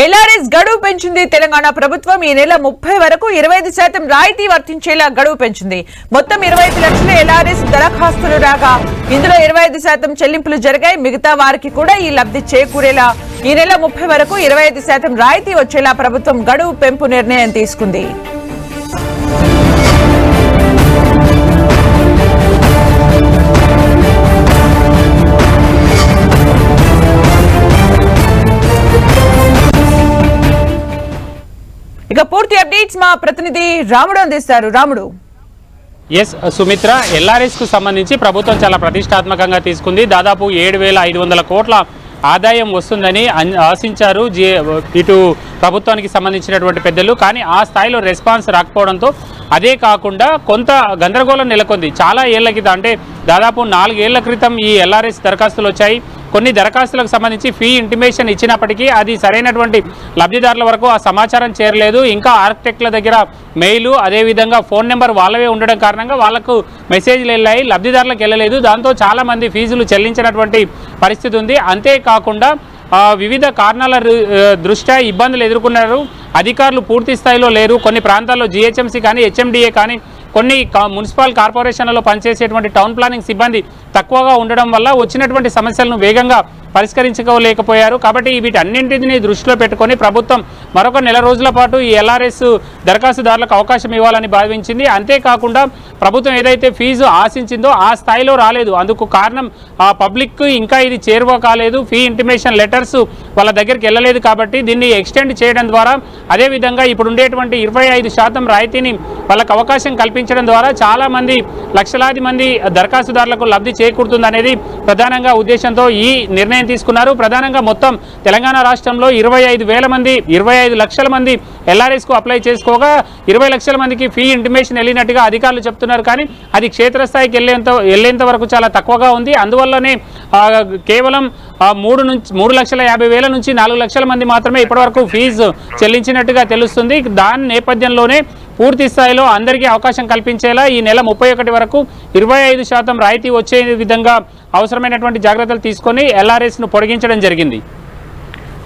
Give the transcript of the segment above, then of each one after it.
LRS గడువు పెంచింది తెలంగాణ ప్రభుత్వం. ఈ నెల 30 వరకు 25% రాయితీ వర్తించేలా గడువు పెంచింది. మొత్తం 25 లక్షల ఎల్ఆర్ఎస్ దరఖాస్తులు రాగా ఇందులో 25% చెల్లింపులు జరిగాయి. మిగతా వారికి కూడా ఈ లబ్ధి చేకూరేలా ఈ నెల 30 వరకు 25% రాయితీ వచ్చేలా ప్రభుత్వం గడువు పెంపు నిర్ణయం తీసుకుంది. ఇక పూర్తి అప్డేట్స్ మా ప్రతినిధి రాముడు అందిస్తారు. రాముడు. సుమిత్ర, ఎల్ఆర్ఎస్ కు సంబంధించి ప్రభుత్వం చాలా ప్రతిష్టాత్మకంగా తీసుకుంది. దాదాపు 7,500 కోట్ల ఆదాయం వస్తుందని ఆశించారు ఇటు ప్రభుత్వానికి సంబంధించినటువంటి పెద్దలు. కానీ ఆ స్థాయిలో రెస్పాన్స్ రాకపోవడంతో అదే కాకుండా కొంత గందరగోళం నెలకొంది. చాలా ఏళ్ల క్రితం, అంటే దాదాపు 4 ఏళ్ల క్రితం ఈ ఎల్ఆర్ఎస్ దరఖాస్తులు వచ్చాయి. కొన్ని దరఖాస్తులకు సంబంధించి ఫీ ఇంటిమేషన్ ఇచ్చినప్పటికీ అది సరైనటువంటి లబ్ధిదారుల వరకు ఆ సమాచారం చేరలేదు. ఇంకా ఆర్కిటెక్ట్ల దగ్గర మెయిల్, అదేవిధంగా ఫోన్ నెంబర్ వాళ్ళవే ఉండడం కారణంగా వాళ్లకు మెసేజ్లు వెళ్ళాయి, లబ్ధిదారులకు వెళ్ళలేదు. దాంతో చాలామంది ఫీజులు చెల్లించినటువంటి పరిస్థితి ఉంది. అంతేకాకుండా వివిధ కారణాల దృష్ట్యా ఇబ్బందులు ఎదుర్కొన్నారు. అధికారులు పూర్తి స్థాయిలో లేరు. కొన్ని ప్రాంతాల్లో జిహెచ్ఎంసీ కానీ హెచ్ఎండిఏ కానీ కొన్ని మున్సిపల్ కార్పొరేషన్లలో పనిచేసేటువంటి టౌన్ ప్లానింగ్ సిబ్బంది తక్కువగా ఉండడం వల్ల వచ్చినటువంటి సమస్యలను వేగంగా పరిష్కరించుకోలేకపోయారు. కాబట్టి వీటన్నింటినీ దృష్టిలో పెట్టుకొని ప్రభుత్వం మరొక నెల రోజుల పాటు ఈ ఎల్ఆర్ఎస్ దరఖాస్తుదారులకు అవకాశం ఇవ్వాలని భావించింది. అంతేకాకుండా ప్రభుత్వం ఏదైతే ఫీజు ఆశించిందో ఆ స్థాయిలో రాలేదు. అందుకు కారణం పబ్లిక్ ఇంకా ఇది చేరువ కాలేదు, ఫీ ఇంటిమేషన్ లెటర్స్ వాళ్ళ దగ్గరికి వెళ్ళలేదు. కాబట్టి దీన్ని ఎక్స్టెండ్ చేయడం ద్వారా, అదేవిధంగా ఇప్పుడు ఉండేటువంటి 25% రాయితీని వాళ్ళకు అవకాశం కల్పించడం ద్వారా చాలామంది, లక్షలాది మంది దరఖాస్తుదారులకు లబ్ధి చేకూరుతుంది అనేది ప్రధానంగా ఉద్దేశంతో ఈ నిర్ణయం తీసుకున్నారు. ప్రధానంగా మొత్తం తెలంగాణ రాష్ట్రంలో 25 లక్షల మంది ఎల్ఆర్ఎస్ కు అప్లై చేసుకోగా 20 లక్షల మందికి ఫీ ఇంటిమేషన్ వెళ్ళినట్టుగా అధికారులు చెప్తున్నారు. కానీ అది క్షేత్రస్థాయికి వెళ్ళేంత వరకు చాలా తక్కువగా ఉంది. అందువల్లనే కేవలం 3,50,000 నుంచి 4 లక్షల మంది మాత్రమే ఇప్పటివరకు ఫీజు చెల్లించినట్టుగా తెలుస్తుంది. దాని నేపథ్యంలోనే పూర్తి స్థాయిలో అందరికీ అవకాశం కల్పించేలా ఈ నెల 31 వరకు 25% రాయితీ వచ్చే విధంగా అవసరమైనటువంటి జాగ్రత్తలు తీసుకొని ఎల్ఆర్ఎస్ ను పొడిగించడం జరిగింది.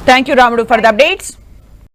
థ్యాంక్ యూ రాముడు ఫర్ ద అప్డేట్స్.